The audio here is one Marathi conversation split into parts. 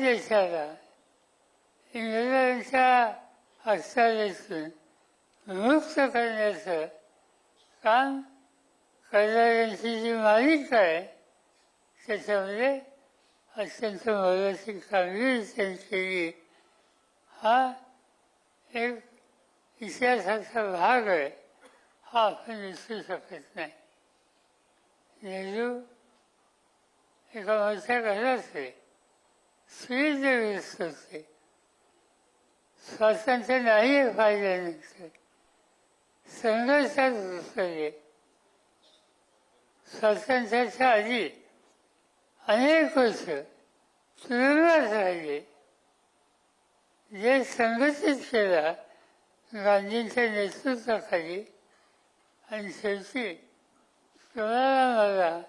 देशाला इंग्रजांच्या हस्तक्षेपातून मुक्त करण्याचं काम करणाऱ्यांची जी मालिका आहे त्याच्यामध्ये अत्यंत मोलाची कामगिरी त्यांनी केली. हा एक इतिहासाचा भाग आहे, हा आपण विसरू शकत नाही. नेहरू एका मोठ्या घराचे सुविधेग्रस्त होते. स्वातंत्र्य नाही पाहिल्यानंतर संघर्षात घुसले. स्वातंत्र्याच्या आधी अनेक वर्ष तुरुंगात राहिले. जे संघटित केला गांधींच्या नेतृत्वाखाली आणि शेवटी तुम्हाला मला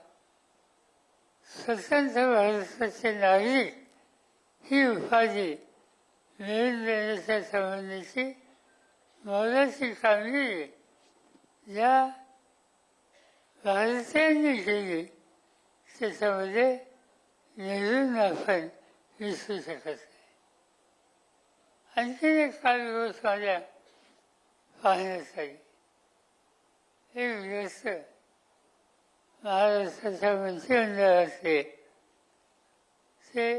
स्वतंत्र भारताचे नागरिक ही उपाधी मिळवून देण्याच्या संबंधीची मोलाची कामगिरी ज्या भारतीयांनी केली त्याच्यामध्ये नेहरूंना आपण विसरू शकत नाही. आणखी एक काल गोष्ट माझ्या पाहण्यात आली. एक व्यस्त महाराष्ट्राच्या मंत्रिमंडळातले ते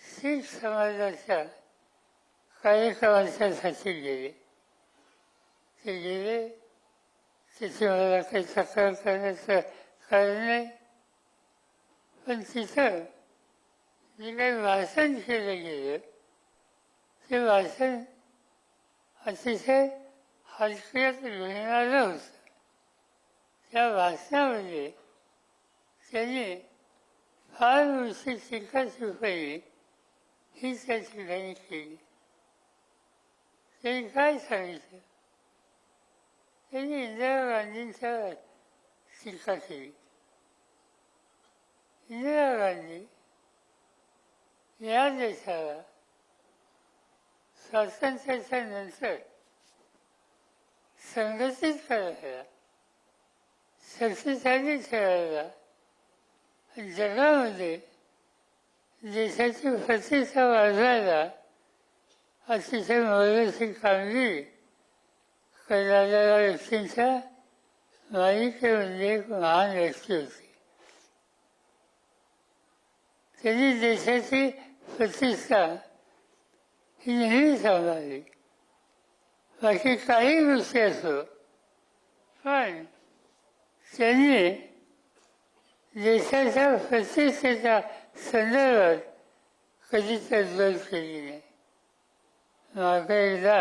शीख समाजाच्या कार्यक्रमाच्यासाठी गेले. ते गेले तिथे मला काही तक्रार करण्याचं कारण नाही, पण तिथं जे काही भाषण केलं गेलं ते भाषण अतिशय हलक्यात घेणारं होतं. त्या भाषणामध्ये त्यांनी फार मोठी टीका टिप्पणी ही त्या ठिकाणी केली. त्यांनी काय सांगितलं? त्यांनी इंदिरा गांधींच्या टीका केली. इंदिरा गांधी या देशाला स्वातंत्र्याच्या नंतर संघटित करायला, शक्तिशाली ठेवायला, जगामध्ये देशाची प्रतिष्ठा वाढवायला अतिशय मोलाची कामगिरी करणाऱ्या व्यक्तींच्या मालिकेमध्ये एक महान व्यक्ती होती. त्यांनी देशाची प्रतिष्ठा ही नेहमी सांभाळली. बाकी काही गोष्टी असो, पण त्यांनी देशाच्या प्रतिष्ठेच्या संदर्भात कधी तडजोड केली नाही. मागे एकदा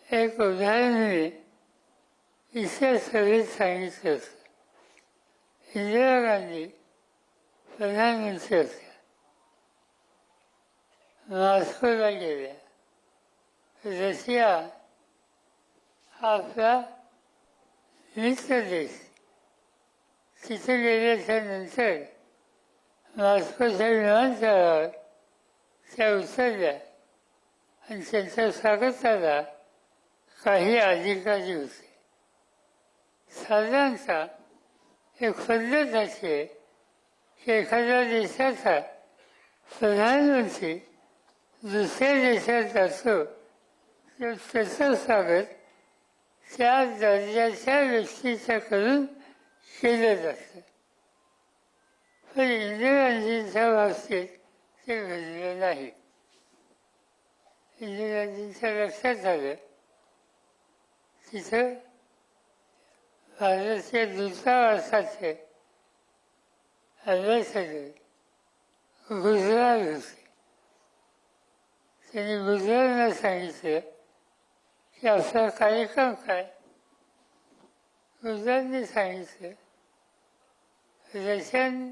एक उदाहरण मी इतिहासात सांगितलं होतं. इंदिरा गांधी प्रधानमंत्री होत्या. मॉस्कोला गेल्या. रशिया हा आपला मित्र देश. तिथे गेल्याच्या नंतर मॉस्कोच्या विमानतळावर त्या उतरल्या आणि त्यांच्या स्वागताला काही अधिकारी होते. साधारणतः एक पद्धत अशी आहे की एखाद्या देशाचा प्रधानमंत्री दुसऱ्या देशात असो तर त्याचं स्वागत त्या दर्जाच्या व्यक्तीच्याकडून केलं जातं. पण इंदिरा गांधींच्या बाबतीत ते घडलं नाही. इंदिरा गांधींच्या लक्षात आलं तिथं भारतीय दूतावासाचे अभ्यासक गुजरात होते. त्यांनी गुजरातला सांगितलं की आपला कार्यक्रम काय? गुजरातने सांगितलं रशियन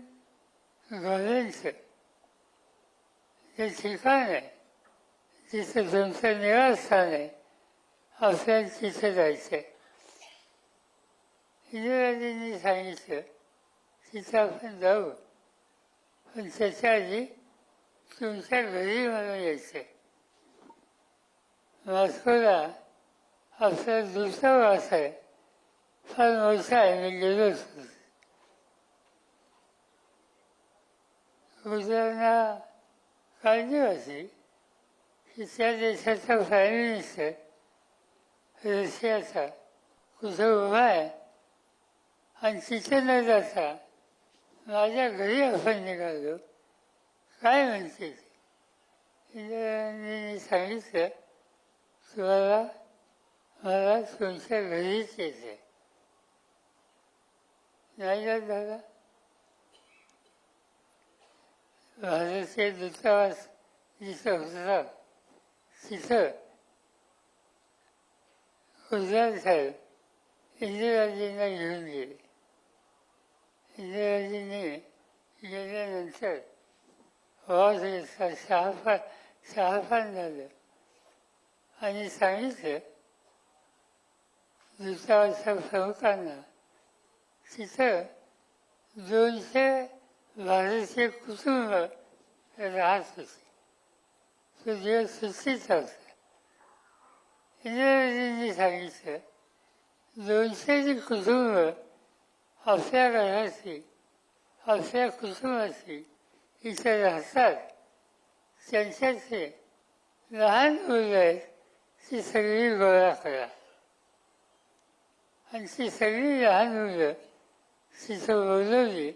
गव्हर्नमेंटचं जे ठिकाण आहे जिथं तुमचं निवासस्थान आहे आपल्याला तिथं जायचं आहे. इंदिराजींनी सांगितलं तिथं आपण जाऊ, पण त्याच्या आधी तुमच्या घरी मला यायचं आहे. मॉस्कोला आपला दूतावास आहे, फार मोठा आहे, मी गेलोच होतो. गुजरातना काळजी होती की त्या देशाचा प्राईम मिनिस्टर रशियाचा कुठे उभा आहे आणि तिथे न जाता माझ्या घरी आपण निघालो काय म्हणते इंदिराजींनी सांगितलं तुम्हाला मला तुमच्या घरीच यायचं नाही जात दादा. भारतीय दूतावास जिथं होता तिथं गुजरात साहेब इंदिराजींना घेऊन गेले. इंदिराजींनी गेल्यानंतर आवाज घेतला, चहापान झालं आणि सांगितलं दूतावासाच्या प्रमुखांना तिथं 200 भारतीय कुटुंब राहत होते. तो दिवस सुट्टीचा होता. इंदिराजींनी सांगितलं 200 कुटुंब आपल्या घराची आपल्या कुटुंबाची इथे राहतात. त्यांच्याचे लहान मुलं आहेत ती सगळी गोळा करा आणि ती सगळी लहान मुलं तिथं बोलवली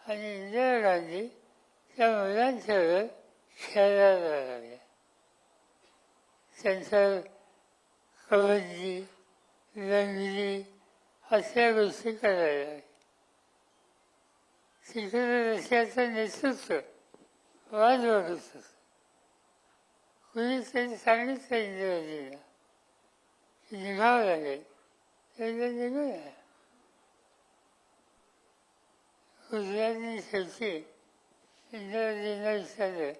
आणि इंदिरा गांधी त्या मुलांच्यावर खेळायला लागल्या. त्यांच्यावर कबड्डी लंगडी अशा गोष्टी करायला लागल्या. तिकडे रशियाचं नेतृत्व वाद बघत होतं. कुणी त्यांनी सांगितलं इंदिराजींना की निघावं लागेल त्याला निघूया. गुजरातने शेवटी इंदिराजींना विचारलं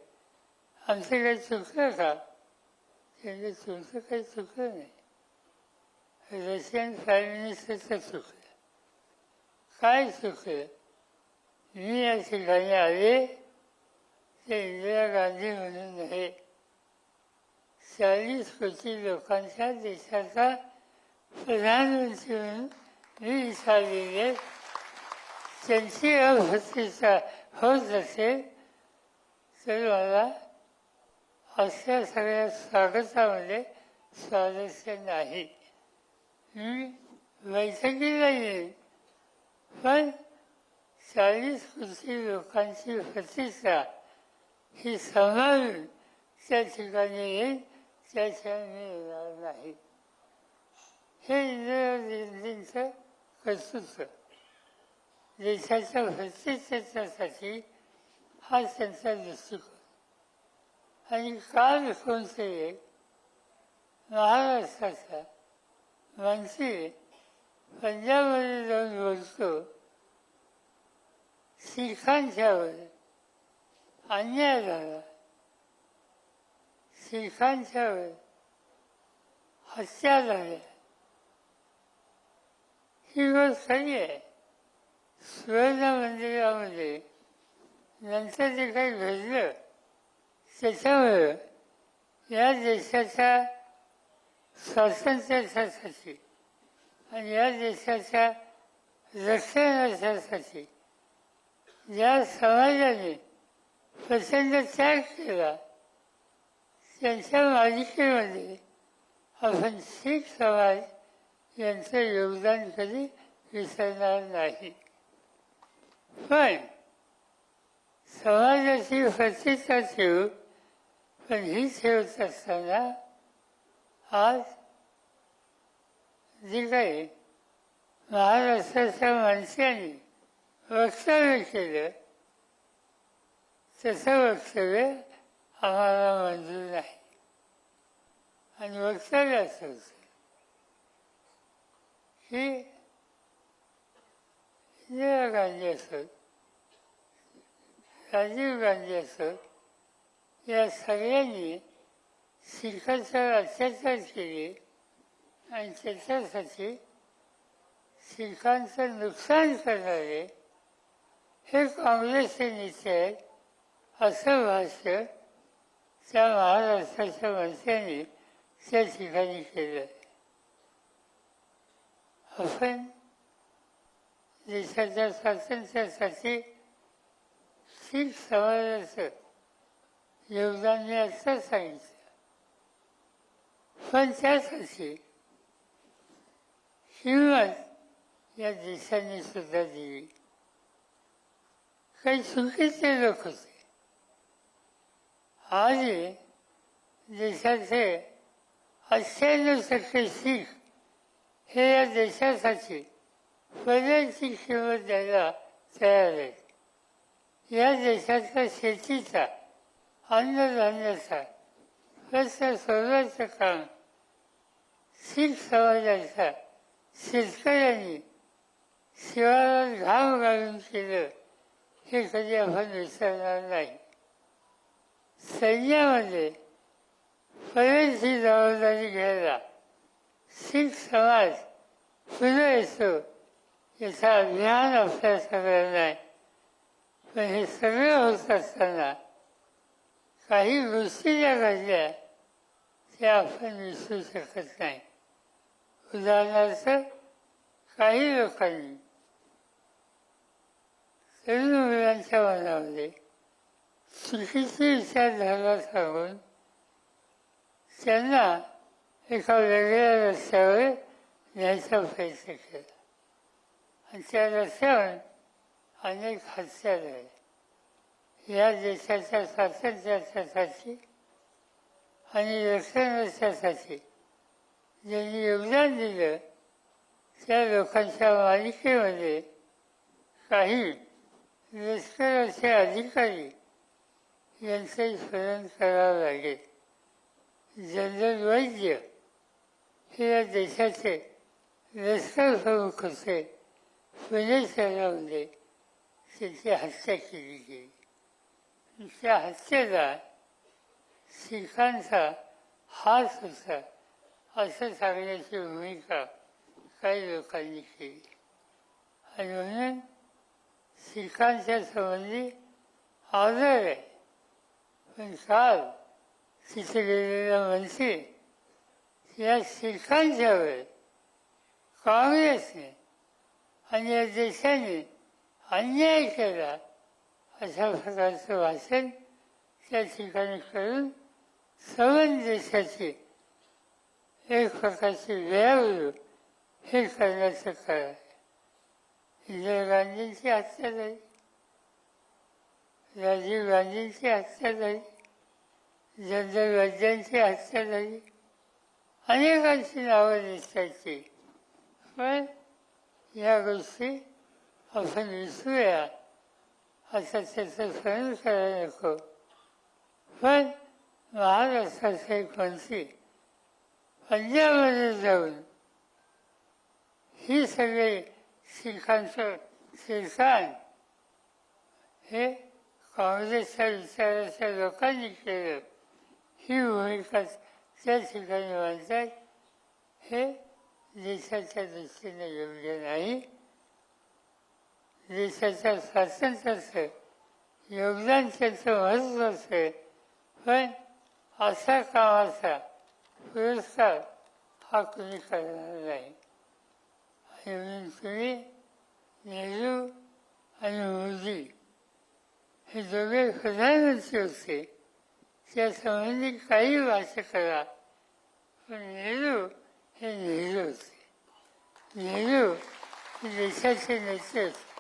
आमचं काही चुकलं का? त्यांचं तुमचं काही चुकलं नाही. रशियन प्राईम मिनिस्टरचं चुकलं. काय चुकलं? मी या ठिकाणी आले ते इंदिरा गांधी म्हणून आहे 40 कोटी लोकांच्या देशाचा प्रधानमंत्री म्हणून मी विचारलेले त्यांची अवस्थेचा होत असेल तर मला अशा सगळ्या स्वागतामध्ये स्वारस्य नाही. मी बैठकीला येईन पण 40 कोटी लोकांची प्रतिष्ठा ही सांभाळून त्या ठिकाणी येईल त्याशिवाय मी येणार नाही. हे इंदिराजींचं कर्तृत्व. देशाच्या प्रतिष्ठेसाठी हा त्यांचा दृष्टिकोन. आणि काल कोणते एक महाराष्ट्राचा मंत्री पंजाबमध्ये जाऊन बोलतो शिखांच्यावर अन्याय झाला, शिखांच्यावर हत्या झाल्या. ही गोष्ट खरी आहे. सुवर्ण मंदिरामध्ये नंतर जे काही घडलं त्याच्यामुळं या देशाच्या स्वातंत्र्यासाठी आणि या देशाच्या रक्षणासाठी ज्या समाजाने प्रचंड त्याग केला त्यांच्या मालिकेमध्ये आपण शीख समाज यांचं योगदान कधी विसरणार नाही. पण समाजाची प्रतिष्ठा ठेवू पण ही ठेवत असताना आज जे काही महाराष्ट्राच्या माणसांनी वक्तव्य केलं तसं वक्तव्य आम्हाला मंजूर नाही. आणि वक्तव्य असं होतं की इंदिरा गांधी असोत राजीव गांधी असोत या सगळ्यांनी शिखांवर अत्याचार केले आणि त्याच्यासाठी शिखांचं नुकसान करणारे हे काँग्रेसचे नेते आहेत असं भाष्य त्या महाराष्ट्राच्या मंत्र्यांनी त्या ठिकाणी केलं. आपण देशाच्या स्वातंत्र्यासाठी शीख समाजाचं योगदान मी आत्ता सांगितलं. पण त्यासाठी हिंमत या देशाने सुद्धा दिली. काही चुकीचे लोक होते. आजही देशाचे 98% शीख हे या देशासाठी बऱ्याचशी किंमत द्यायला तयार आहेत. या देशाच्या शेतीचा, अन्नधान्याचा प्रश्न सोडवायचं काम शीख समाजाच्या शेतकऱ्यांनी शिवारात घाम घालून केलं हे कधी आपण विसरणार नाही. सैन्यामध्ये बरीचशी जबाबदारी घ्यायला शीख समाज पुढे येतो याचा अभिमान आपल्या सगळ्यांना आहे. पण हे सगळं होत असताना काही गोष्टी ज्या घडल्या त्या आपण विसरू शकत नाही. उदाहरणार्थ काही लोकांनी तरुण मुलांच्या मनामध्ये चुकीची विचारधारणा सांगून त्यांना एका वेगळ्या रस्त्यावर न्यायचा प्रयत्न केला आणि त्या रस्त्यावर अनेक हत्या झाल्या. या देशाच्या स्वातंत्र्यासाठी आणि रक्षणासाठी ज्यांनी योगदान दिलं त्या लोकांच्या मालिकेमध्ये काही लष्कराचे अधिकारी यांचंही स्मरण करावं लागेल. जनरल वैद्य हे या देशाचे लष्कर प्रमुख होते. पुणे शहरामध्ये त्यांची हत्या केली गेली. त्या हत्येला शीखांचा हात होता असं सांगण्याची भूमिका काही लोकांनी केली. आणि म्हणून शीखांच्या संबंधी आदर आहे. पण काल तिथे गेलेला मंत्री या शीखांच्यावर काँग्रेसने आणि या देशाने अन्याय केला अशा प्रकारचं भाषण त्या ठिकाणी करून सवन देशाची एक प्रकारची वेळावळू हे करण्याचं कारण आहे. इंदिरा गांधींची हत्या झाली, राजीव गांधींची हत्या झाली, जनरल वैद्यांची हत्या झाली, अनेकांची नावं दिसतायची. पण या गोष्टी आपण विसरूया असं त्याचं स्मरण करायला नको. पण महाराष्ट्राचा एक मंत्री पंजाबमध्ये जाऊन ही सगळे शीखांचं शिरकाण हे काँग्रेसच्या विचाराच्या लोकांनी केलं ही भूमिका त्या ठिकाणी मांडतात. हे देशाच्या दृष्टीने योग्य नाही. देशाच्या स्वातंत्र्याचं योगदान त्यांचं महत्त्वाचं आहे. पण अशा कामाचा पुरस्कार हा कुणी करणार नाही. आणि म्हणून तुम्ही नेहरू आणि मोदी हे दोघे प्रधानमंत्री होते त्या संबंधी काही भाष्य करा. पण नेहरू हे नेहरू होते. नेहरू हे देशाचे नेते होते.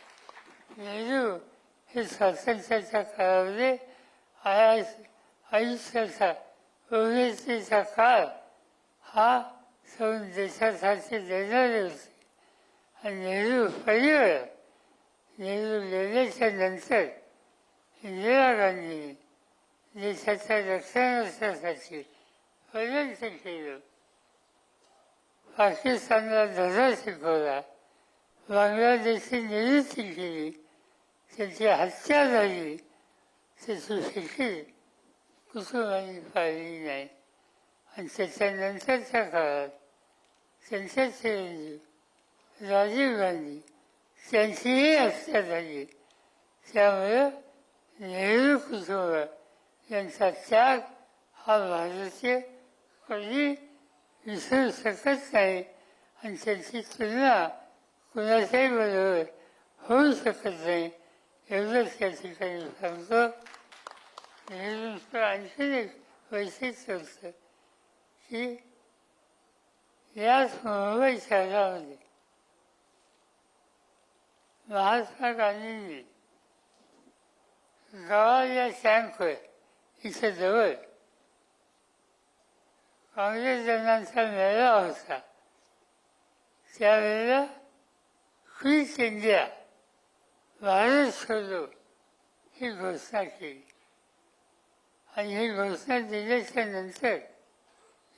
नेहरू हे स्वातंत्र्याच्या काळामध्ये आयुष्याचा ओव्याचा काळ हा सौन देशासाठी देणारे होते. आणि नेहरू परिवार नेहरू गेल्याच्या नंतर इंदिरा गांधीने देशाच्या रक्षणासाठी प्रयत्न केलं. पाकिस्तानला धडा शिकवला, बांगलादेशची निवृत्ती केली, त्याची हत्या झाली, त्याची फिकीर कुटुंबाने पाहिली नाही. आणि त्याच्यानंतरच्या काळात त्यांच्या चिरंजीव राजीव गांधी त्यांचीही हत्या झाली. त्यामुळं नेहरू कुटुंब यांचा त्याग हा भारतीय कधी विसरू शकत नाही. आणि त्यांची तुलना कुणाच्याही बरोबर होऊ शकत नाही. एवढंच या ठिकाणी सांगतो. हे नुसतं आणखीन एक वैशिष्ट्य होतं की याच मुंबई शहरामध्ये महात्मा गांधींनी गावाच्या शँकवे इथे जवळ काँग्रेस जणांचा मेळावा होता. त्यावेळेला क्विट इंडिया, भारत सोडो ही घोषणा केली. आणि ही घोषणा दिल्याच्या नंतर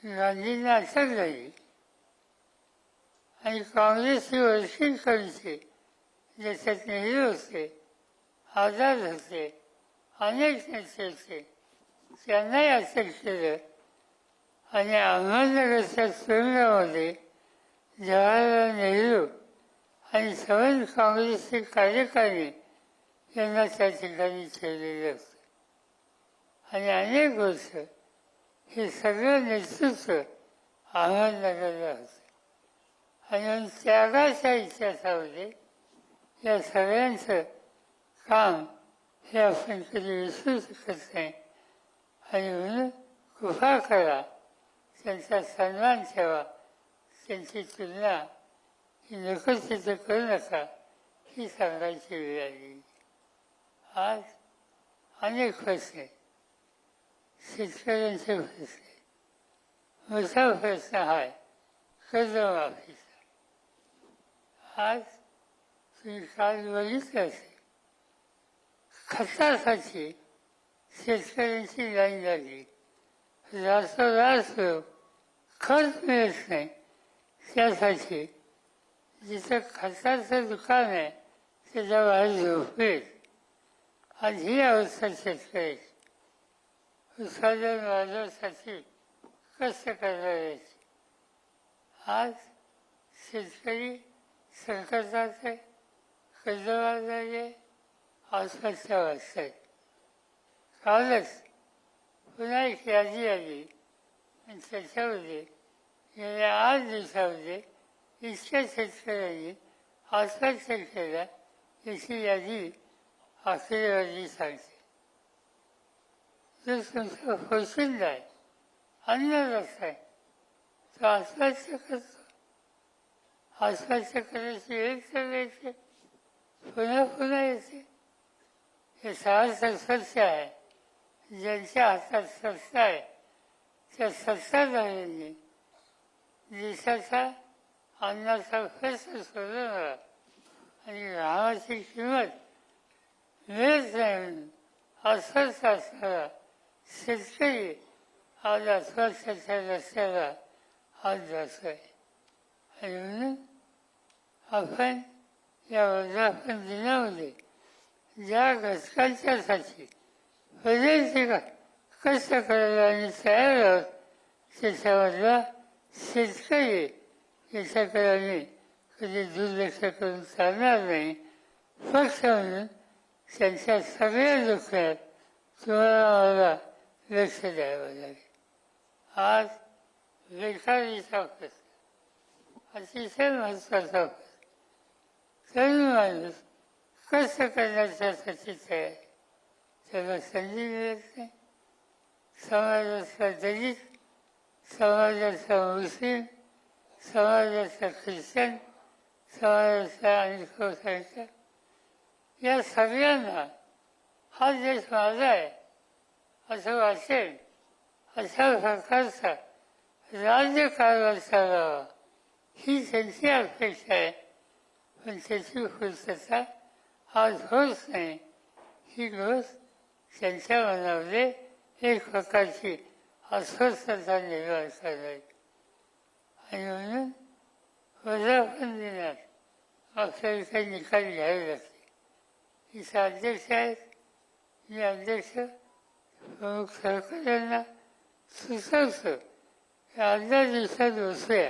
गांधींना अटक झाली आणि काँग्रेसची वर्किंग कमिटी, ज्याच्यात नेहरू होते, आझाद होते, अनेक नेते होते, त्यांनाही अटक केलं. आणि अहमदनगरच्या तुरुंगामध्ये जवाहरलाल नेहरू आणि सर्व काँग्रेसचे कार्यकारी यांना त्या ठिकाणी ठेवलेलं होतं. आणि अनेक वर्ष हे सगळं नेतृत्व अहमदनगरला होतं. आणि त्यागाच्या इतिहासामध्ये या सगळ्यांचं काम हे आपण कधी विसरू शकत नाही. आणि म्हणून कृपा करा, त्यांचा सन्मान ठेवा, त्यांची तुलना ही नको तिथं करू नका, ही सांगायची वेळ आली. आज अनेक प्रश्न आहेत. शेतकऱ्यांचे प्रश्न आहेत. मोठा प्रश्न हा आहे कर्जमाफीचा. आज तुम्ही काल बघितलं असेल, खतासाठी शेतकऱ्यांची लाईन लागली. रातोरात लोक खत मिळत नाही, त्यासाठी जिथं खताचं दुकान आहे त्याच्या बाहेर झोपेल. आज ही अवस्था शेतकऱ्याची. उत्पादन वाढवण्यासाठी कष्ट करायची. आज शेतकरी संकटात आहे, कर्जबाजारी आहे, आत्महत्या वाचत आहेत. कालच पुन्हा एक यादी आली आणि त्याच्यामध्ये गेल्या 8 दिवसामध्ये इतक्या शेतकऱ्यांनी आत्महत्या केल्या याची यादी आकडेवारी सांगते. जो तुमचा पोशिंदा आहे, अन्नदाता आहे, तो आत्महत्या करतो. आत्महत्या करायची एक तर येते, पुन्हा पुन्हा येते. हे सारखं सत्य आहे. ज्यांच्या हातात सत्ता आहे त्या सत्ताधाऱ्यांनी देशाचा अन्नाचा प्रश्न सोडवला आणि घामाची किंमत मिळत नाही म्हणून अस्वस्थ असणारा शेतकरी आज आत्महत्याच्या रस्त्याला हात जातोय. आणि म्हणून आपण या वर्धापन दिनामध्ये ज्या घटकांच्यासाठी प्रदेश कष्ट करायला आणि तयार आहोत, त्याच्यामधला शेतकरी याच्याकडे आम्ही कधी दुर्लक्ष करून चालणार नाही. पक्ष म्हणून त्यांच्या सगळ्या दुःखात तुम्हाला मला लक्ष द्यावं लागेल. आज बेकारीचा प्रश्न अतिशय महत्त्वाचा प्रश्न. तरुण माणूस कष्ट करण्यासाठी तयार, त्याला संधी मिळत नाही. समाजाचा दलित, समाजाचा मुस्लिम, समाजाचा ख्रिश्चन, समाजाचा अल्पसंख्याक, या सगळ्यांना हा देश माझा आहे असं वाटेल अशा प्रकारचा राज्यकारभार चालावा ही त्यांची अपेक्षा आहे. पण त्याची पूर्तता आज होत नाही. ही गोष्ट त्यांच्या मनामध्ये एक प्रकारची अस्वस्थता निर्माण करावी. आणि म्हणून वर्धापन दिनात आपल्याला काही निकाल घ्यावे लागते. इथं अध्यक्ष आहेत, मी अध्यक्ष प्रमुख सहकार्यांना सुचवतो की 18 दिवसात बसूया.